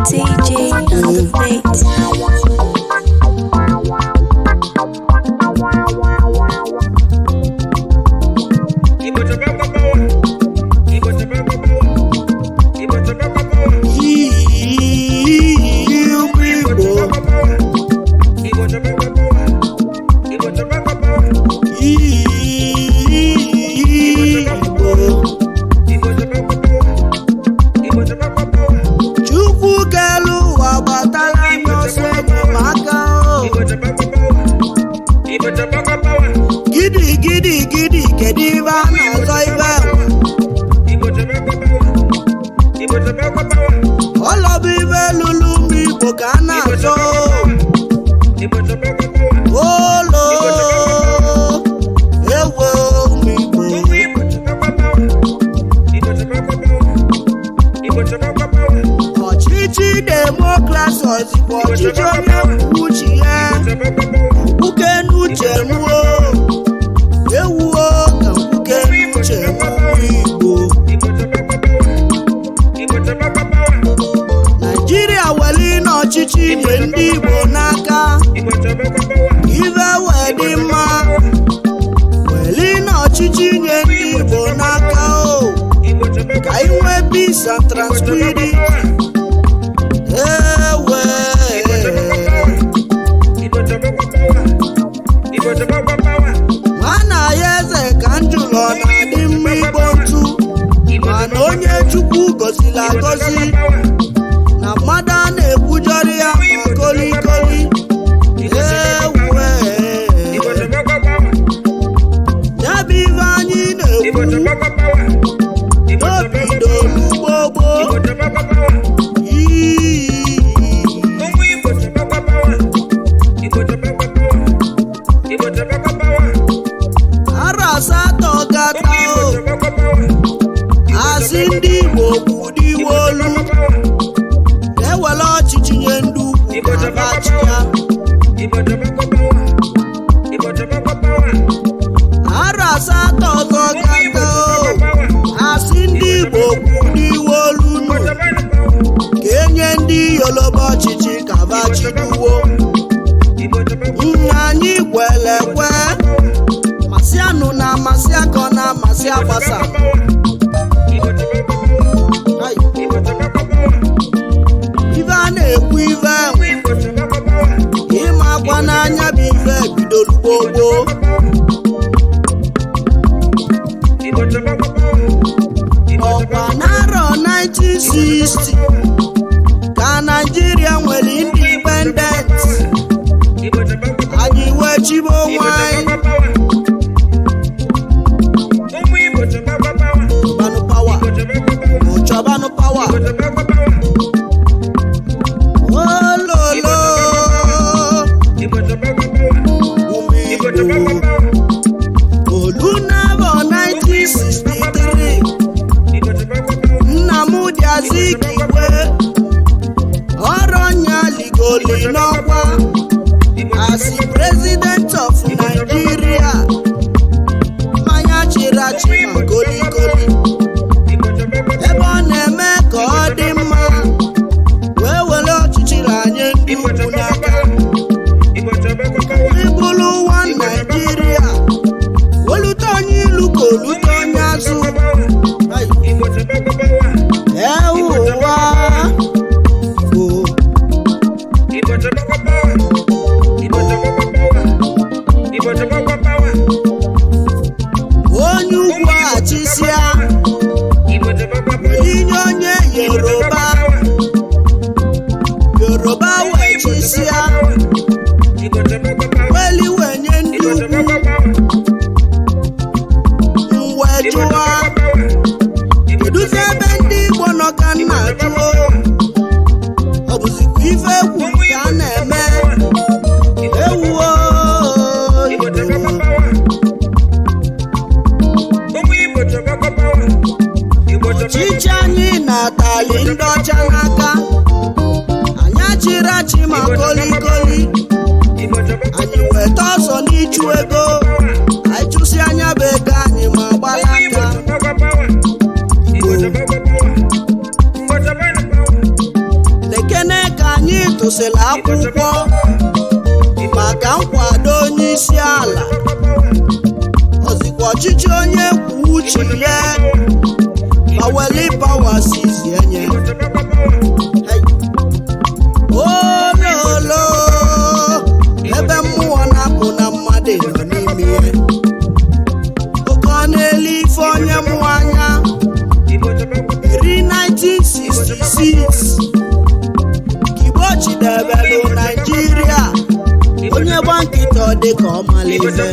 TJ on the beat. Ọchịchị demokrasi ozikwa ọchịchị onye kwuo uche ya mkpuke n'uche nwuo ewuo ka mkpuke n'uche Igbo Naijiria weli n'ọchịchị nye ndị Igbo n'aka ibe wee dị mma weli n'ọchịchị nye ndị Igbo n'aka o ka inwe peace and tranquility nwana ya eze ka njụlọ na-adị mma igbo ntu mana onye Chukwu gọziri agọzi na mmadụ a na-ekwujọrọ ya ma kolikoli ya bụ ibe anyị na-ekwu n'obido n'ugbo asatọ gata o asị ndị Igbo kwudiwe olu ewere ọchịchị nye ndị ugwu na-abachi ya arọ asatọ gata o asị ndị Igbo kwudiwe olu ka enye ndị Yoruba ọchịchị ka bachiduwo anyị kwere ekwe masị anụ na amasị akọ na amasị agbasa ibe a na-ekwu ibe ịma akwa n'anya bụ ibe bidoro gbogbo ọkwa n'arọ 1960 ka Naịjirịa nwere independent anyị wee chibe onwe anyị Chobanu power ololo olunabo 1963 Nnamdi Azikiwe ọrọnya ligoli n'ọkwa as president of Nigeria mmanya chịrị achị ma goligoli ebe ọ na-eme ka ọ dị mma wee were ọchịchị anyị ndị ugwu n'aka ịbụrụ ụwa Naijiria olute onye ilu ka olute onye azụ ụwa onye ugwu achịsịa inye onye Yoruba wee chịsịa weli wee nye ndị ugwu wee jụọ keduzi ebe ndị Igbo nọ ka nna jụọ ọ bụzikwa ife egwu ka a na-eme ewuo ọchịchị anyị na-atali ndị ọcha n'aka anyị achịrị achị ma kolikoli anyị weta ọsọ n'ịchụ ego anyị akwụkwọ maka nkwado onye isi ala ozikwa ọchịchị onye kwuo uche ya ma weli pawa sizi enye ololo ebe mmụọ na-apụ na mmadụ nọ n'ime ya oke ọ na-ele ife onye mụ anya iri 1966 Igbo chidebelu Naịjirịa onye gba nkịta ọ dị ka ọ malize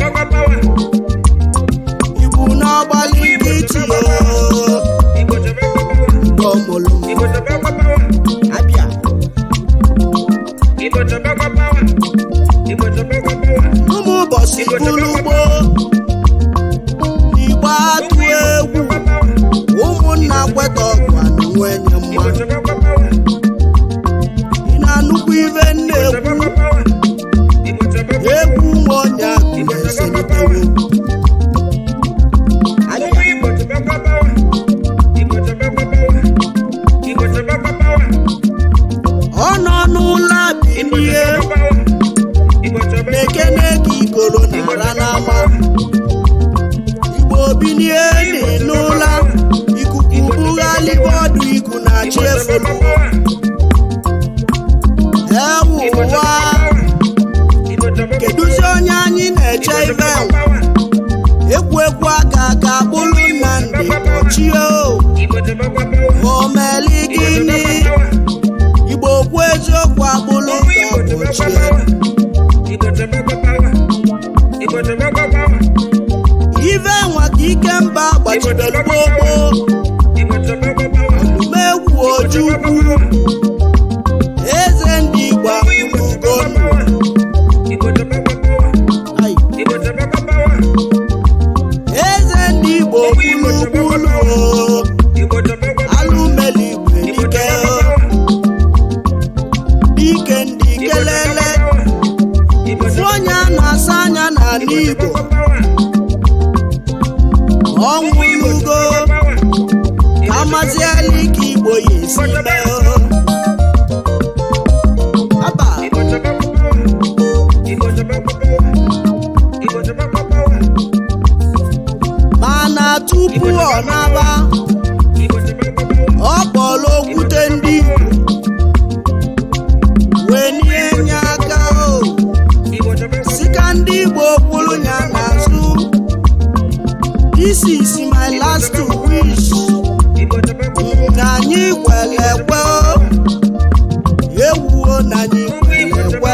Igbo n'ọgbalị nkịtị ọmụlụ abịa ụmụ ụbọchị bụrụ ugbo Igbo atụ egwu ụmụnna kweta ọgwụ anụnwe nye mmadụ ị na-anụkwu ibe nna-ekwu egwu ụmụ onye akụ na-eselitewo ọ nọ n'ụlọ bilie na-ekene ka ikoro na-ara n'ama Igbo bilie n'ụlọ ikuku bughalị bọọdụ iku na-achị efolu ewu ụwa kedụzi onye anyị na-eche ibe ekwu aka ka bụrụ Nnamdi Kpochie o meli gịnị Igbo kwu eziokwu abụrụ ka Kpochie ive nwa ka Ikemba gbachibelu gbogbo ọdụmegwu Ojukwu eze ndị Igbo ahụlugonu eze ndị Igbo kwulukwulu alụmeli Igbo dike ndị kelele ofu onye a na-asa anya n'ala Igbo ọnwụlugo ka amaziela ike Igbo ya esi mee aba mana tupu ọ naba ọ kpọrọ okwute ndị Igbo wee nye nye aka si ka ndị Igbo kwuru ya n'azụ this is my last wish na anyị kwere ekwe ewuo na anyị kwere ekwe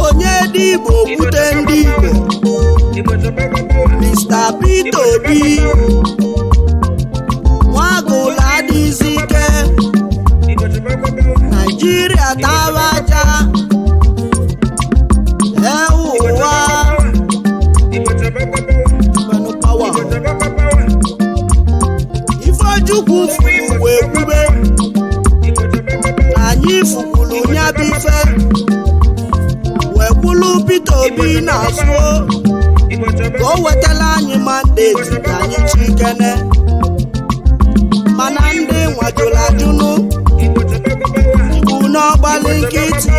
onye dị Igbo kwute ndị Igbo Mr. Peter Obi nwagụlụ adịghịzi ike Naịjirịa taba aja ewu ụwa Ifechukwu furu wee kwube anyị fukwuru nyabụ ife wee kwulu Peter Obi n'azụ ka o wetala anyị mandate ka anyị chikene mana ndị nwajụrụ ajụnụ Igbo n'ọgbalị nkịtị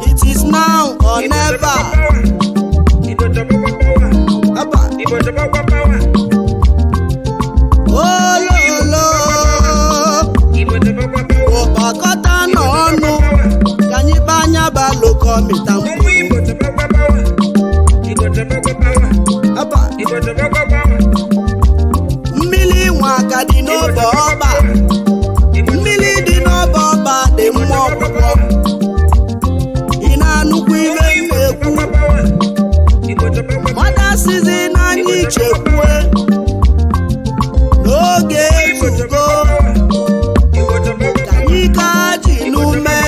it is now or never ololo ụkpakọta n'ọnụ ka anyị banya balụkọmịta mmiri nwa aka dị n'obe ọba mmiri dị n'obe ọba dị mma ọgwụgwọ ị na-anụkwu ihe na-ekwu mmadụ asịzi na anyị chekwue n'oge ezugo ka anyị ka ji n'ume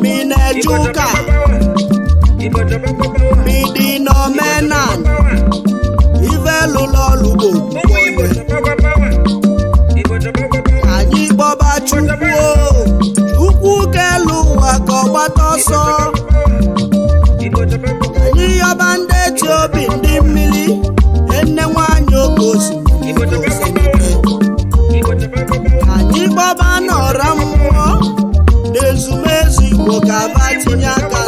mineju ụka midi n'omenan ife lụlọ ọlụgbo anyị kpọba Chukwu kelu ụwa ka ọ gbata ọsọ anyị yọba ndị eti obi ndị mmiri enne nwanyị oke osimiri anyị gbaba n'ọra mmụọ n'ezumezu Igbo ka aba tinye aka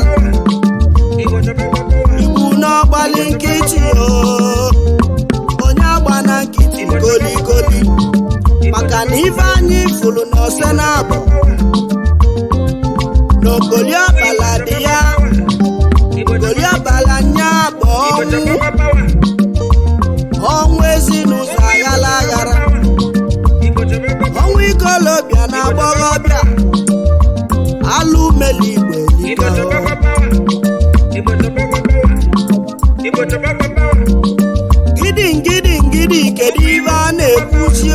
igbu n'ọgbalị nkịtị onye agba na nkịtị goligoli maka na ife anyị fụrụ n'ose na-abụ n'ogoli ọbala dị ya ogoli ọbala nya bụ ọnwụ ezinụzọ aghara aghara ọnwụ ikolobịa na agbọghọbịa alụ meli Igbo gidi kedu ibe a na-ekwuzi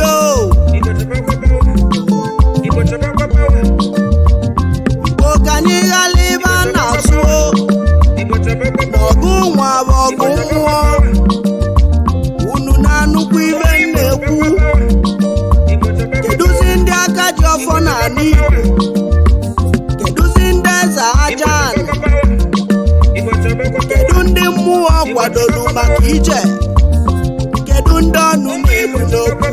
Igbo ka anyị ghara ibe a na-asụ n'ọgụ nwa bụ ọgụ mmụọ unu na-anụkwu ibe na-ekwu kedụzi ndị aka ji ọfọ n'ala Igbo kedụzi ndị eze aja kedu ndị mmụọ kwadoro maka ije kedu ndị ọnụ na-egbu n'okwu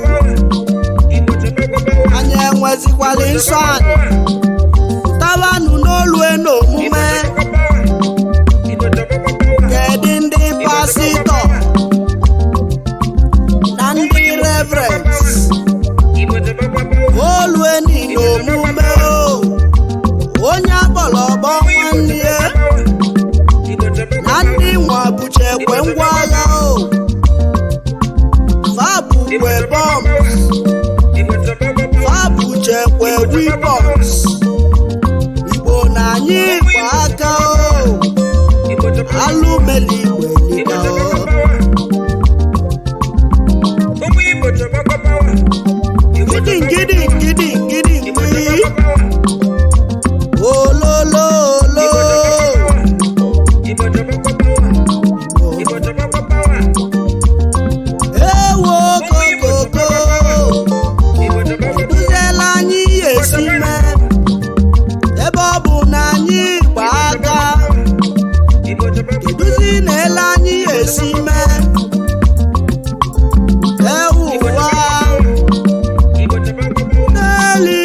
anyị enwezikwala nsọ anyị tabanụ n'olue n'omume kedu ndị pasịtọ na ndị reverends olue n'omume onye akpọrọ ọgbọ nwanne ya na ndị nwa buche ekwe ngwa agha fabukwe bọmbụ fabuche ekwe wipọns Igbo na anyị gba aka alụmeli Igbo gidi olololo ewo kokoko eduziela anyị esi mee ebe ọ bụ na anyị gba aka eduzi na-ele anyị esi mee ewu ụwa ndeli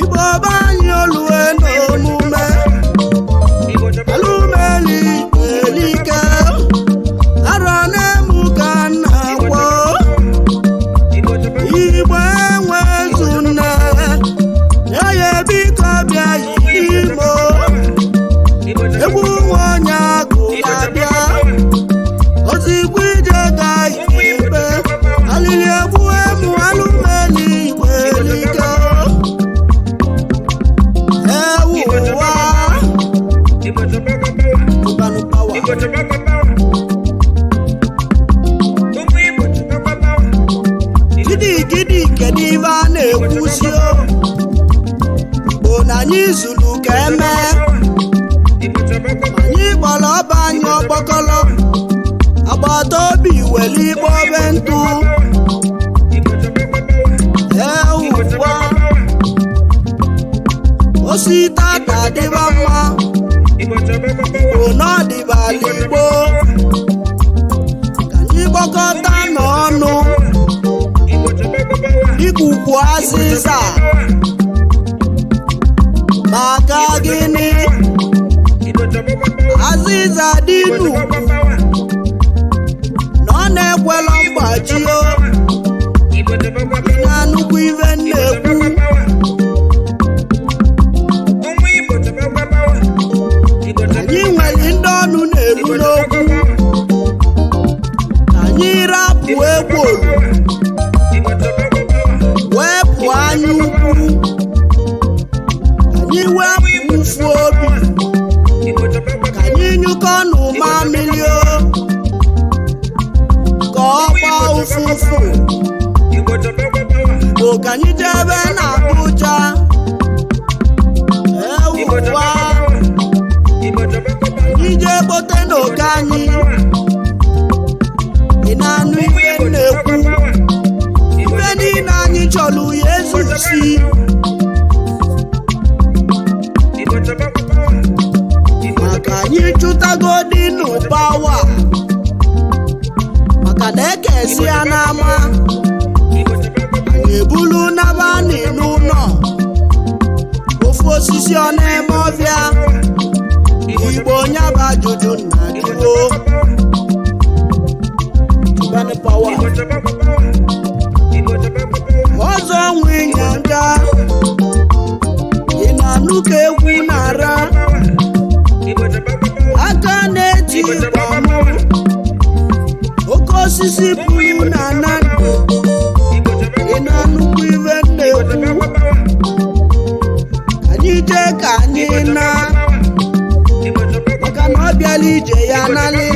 Igbo be anyị olue n'omume alụmeli elike arọ na-emu ka nna gwọ Igbo enwezu nne ya ya biko bịa Igbo egwu nwa onye agụ na-abịa ozigbo ije ga ikpe alili egbu emu alụmeli Igbo elike gidi kedu ibe a na-ekwuzi Igbo na anyị zuru ka eme anyị kpọrọ ọba anyị ọkpọkọrọ agbata obi were igbo obe ntụ ewuwa osita ga-adịba mma Igbo n'ọdịbala Igbo ka anyị gbakọta n'ọnụ ikukwu azịza maka gịnị azịza dị n'ugwu na ọ na-ekwela mgbaji na nnukwu ife na-ekwu anyị nwere ndị ọnụ na-eru n'okwu anyị rapụ ekwolu wepụ anya ukwu anyị wepụ mfu obi ka anyị nyụkọ n'ụma mmiri ka ọ gbaa ụfụfụ Igbo ka anyị jebe na Abuja ewuwa anyị jee kpote n'oge anyị ị na-anụ ife na-ekwu ife niile anyị chọrọ ya ezusi bịagodinu pawa maka na ekesi ya n'ama anyị ebulu n'abani n'ụlọ ofu osisi ọ na-eme ọbịa igbo nyaba ajụjụ na jụọ Tubani pawa ọzọ nwe nyanga ị na-anụ ka egwu na-ara aka na-eti ịgbanụ oke osisi buru na na ndụ ị na-anụkwu ibe na-ekwu anyị jee ka anyị na maka na ọ bịala ije ya nalị